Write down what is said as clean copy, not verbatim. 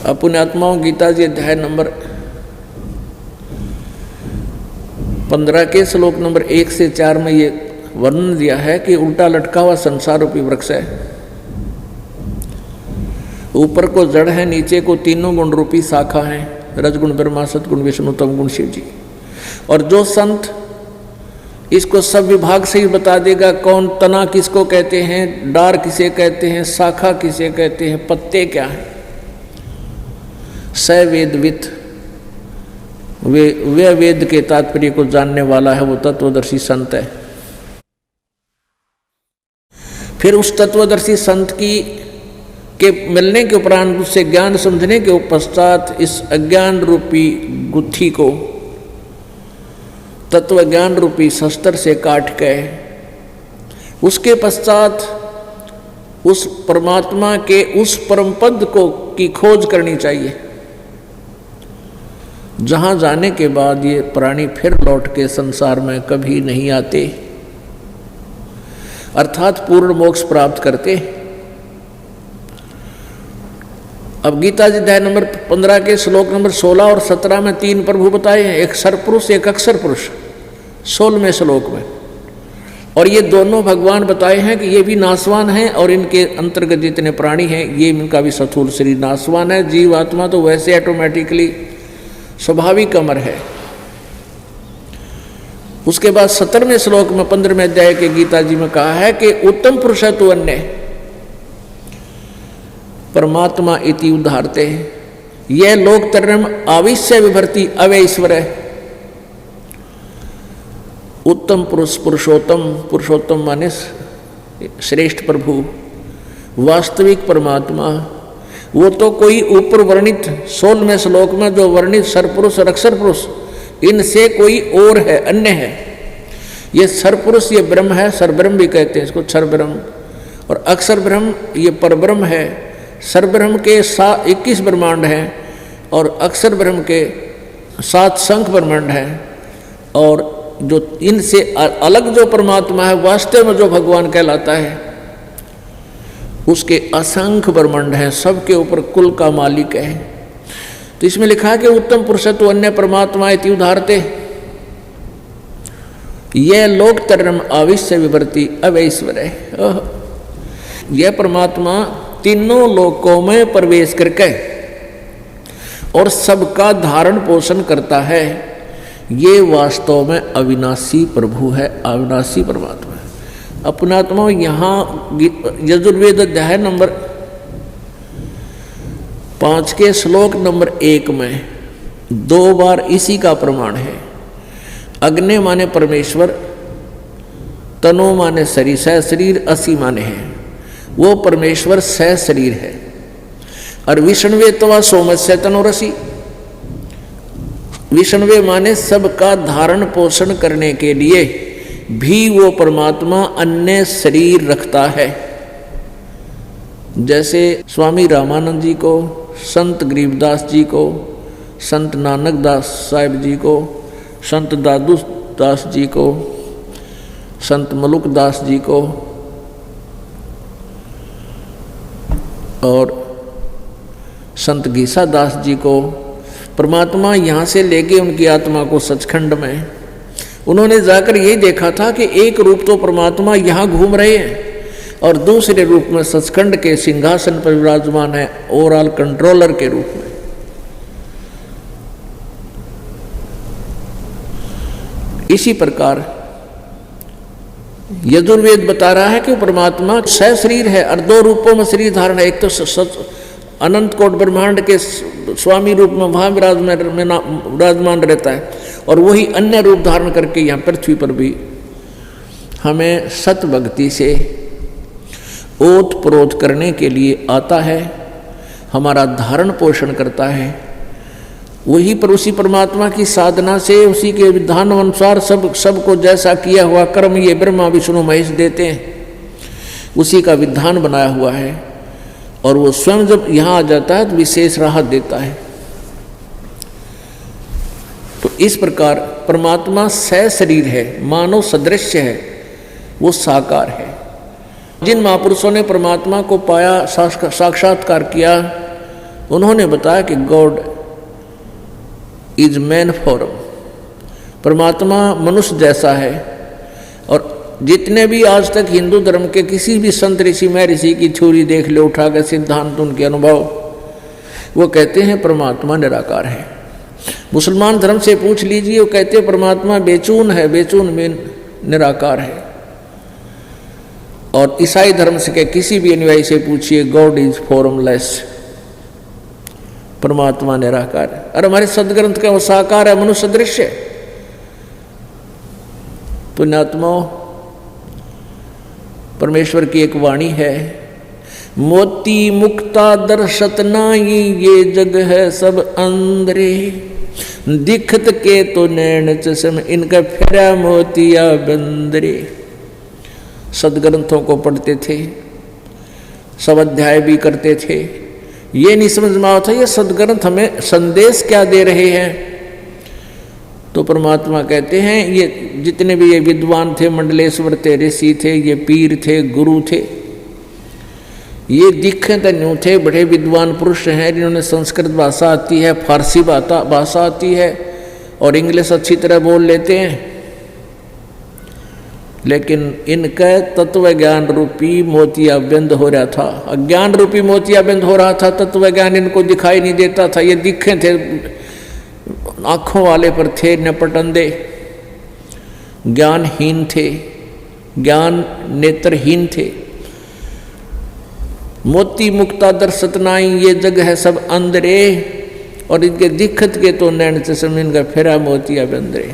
अपने आत्माओं गीता जी अध्याय नंबर 15 के श्लोक नंबर 1 से 4 में ये वर्णन दिया है कि उल्टा लटका हुआ संसार रूपी वृक्ष है। ऊपर को जड़ है, नीचे को तीनों गुण रूपी शाखा है, रजगुण ब्रह्मा, सतगुण विष्णु, तम गुण शिव जी। और जो संत इसको सब विभाग से ही बता देगा, कौन तना किसको कहते हैं, डार किसे कहते हैं, शाखा किसे कहते हैं, पत्ते क्या है, स वेदवित, वे वेद के तात्पर्य को जानने वाला है, वो तत्वदर्शी संत है। फिर उस तत्वदर्शी संत के मिलने के उपरांत, उससे ज्ञान समझने के पश्चात इस अज्ञान रूपी गुत्थी को तत्व ज्ञान रूपी शस्त्र से काट के उसके पश्चात उस परमात्मा के उस परम पद को की खोज करनी चाहिए, जहां जाने के बाद ये प्राणी फिर लौट के संसार में कभी नहीं आते, अर्थात पूर्ण मोक्ष प्राप्त करते। अब गीता जी अध्याय नंबर 15 के श्लोक नंबर 16 और 17 में 3 प्रभु बताए हैं, एक सरपुरुष एक अक्षर पुरुष 16वें श्लोक में। और ये दोनों भगवान बताए हैं कि ये भी नाशवान हैं और इनके अंतर्गत जितने प्राणी हैं ये इनका भी स्थूल शरीर नाशवान है। जीव आत्मा तो वैसे ऑटोमेटिकली स्वाभाविक अमर है। उसके बाद 17वें श्लोक में 15वें अध्याय के गीता जी में कहा है कि उत्तम पुरुष है तू अन्य परमात्मा इति उदाहरते हैं, यह लोक तरम आविश्य विभर्ति अवय ईश्वर है। उत्तम पुरुष पुरुषोत्तम, पुरुषोत्तम माने श्रेष्ठ प्रभु, वास्तविक परमात्मा, वो तो कोई ऊपर वर्णित 16वें श्लोक में जो वर्णित सरपुरुष और अक्षर पुरुष, इनसे कोई और है, अन्य है। ये सरपुरुष ये ब्रह्म है, सरब्रह्म भी कहते हैं इसको, क्षर ब्रह्म, और अक्षर ब्रह्म ये परब्रह्म है। सरब्रह्म के 21 ब्रह्मांड हैं और अक्षर ब्रह्म के 7 शंख ब्रह्मांड हैं। और जो इनसे अलग जो परमात्मा है, वास्तव में जो भगवान कहलाता है, उसके असंख्य ब्रह्मांड हैं, सबके ऊपर कुल का मालिक है। तो इसमें लिखा है कि उत्तम पुरुष तो अन्य परमात्मा इति उदाहरते, यह लोक तरम आविश्य विभर्ति अवैश्वर है। यह परमात्मा तीनों लोकों में प्रवेश करके और सबका धारण पोषण करता है। ये वास्तव में अविनाशी प्रभु है, अविनाशी परमात्मा है। अपनात्मा यहाँ यजुर्वेद अध्याय नंबर 5 के श्लोक नंबर 1 में 2 बार इसी का प्रमाण है। अग्नि माने परमेश्वर, तनो माने शरीर, सह शरीर, असी माने है, वो परमेश्वर सह शरीर है। और विष्णुवे तवा सोमस्य तनोरसी, विष्णुवे माने सबका धारण पोषण करने के लिए भी वो परमात्मा अन्य शरीर रखता है। जैसे स्वामी रामानंद जी को, संत गरीबदास जी को, संत नानक दास साहिब जी को, संत दादू दास जी को, संत मलुक दास जी को और संत गीसा दास जी को परमात्मा यहाँ से ले गए उनकी आत्मा को सचखंड में। उन्होंने जाकर यही देखा था कि एक रूप तो परमात्मा यहाँ घूम रहे हैं और दूसरे रूप में सचखंड के सिंहासन पर विराजमान है, ओवरऑल कंट्रोलर के रूप में। इसी प्रकार यजुर्वेद बता रहा है कि परमात्मा सह शरीर है और 2 रूपों में शरीर धारण है। एक तो अनंत कोट ब्रह्मांड के स्वामी रूप में वहाँ विराजमान रहता है और वही अन्य रूप धारण करके यहाँ पृथ्वी पर भी हमें सत भक्ति से ओत प्रोत करने के लिए आता है, हमारा धारण पोषण करता है। वही पर उसी परमात्मा की साधना से, उसी के विधान अनुसार सबको जैसा किया हुआ कर्म ये ब्रह्मा विष्णु महेश देते हैं, उसी का विधान बनाया हुआ है। और वो स्वयं जब यहाँ आ जाता है तो विशेष राहत देता है। तो इस प्रकार परमात्मा सह शरीर है, मानव सदृश्य है, वो साकार है। जिन महापुरुषों ने परमात्मा को पाया, साक्षात्कार किया, उन्होंने बताया कि गॉड इज मैन फॉर्म, परमात्मा मनुष्य जैसा है। और जितने भी आज तक हिंदू धर्म के किसी भी संत ऋषि महर्षि की थ्योरी देख लो उठा के, सिद्धांत, उनके अनुभव, वो कहते हैं परमात्मा निराकार है। मुसलमान धर्म से पूछ लीजिए, वो कहते हैं परमात्मा बेचून है, बेचून में निराकार है। और ईसाई धर्म से के किसी भी अनुयायी से पूछिए, गॉड इज फॉर्मलेस, परमात्मा निराकार है। और हमारे सदग्रंथ का वो साकार है, मनुष्य दृश्य। पुण्यात्माओं, परमेश्वर की एक वाणी है, मोती मुक्ता दर्शत नाई, ये जग है सब अंदरे, दिखत के तो नैन चश्म, इनका फेरा मोतिया बंदरे। सदग्रंथों को पढ़ते थे, सब अध्याय भी करते थे, ये नहीं समझ में आता ये सदग्रंथ हमें संदेश क्या दे रहे हैं। तो परमात्मा कहते हैं, ये जितने भी ये विद्वान थे, मंडलेश्वर थे, ऋषि थे, ये पीर थे, गुरु थे, ये दिखे तो न्यू थे, बड़े विद्वान पुरुष हैं जिन्होंने संस्कृत भाषा आती है, फारसी भाषा आती है और इंग्लिश अच्छी तरह बोल लेते हैं। लेकिन इनका तत्व ज्ञान रूपी मोतियाबिंद हो रहा था, अज्ञान रूपी मोतियाबिंद हो रहा था, तत्व ज्ञान इनको दिखाई नहीं देता था। ये दिखे थे, आंखों वाले पर थे नपटंदे, ज्ञानहीन थे, ज्ञान नेत्रहीन थे। मोती मुक्ता दर्शत नाई, ये जग है सब अंदरे, और इनके दिखत के तो नैन चश्म, इनका फेरा मोतियाबिंद रे।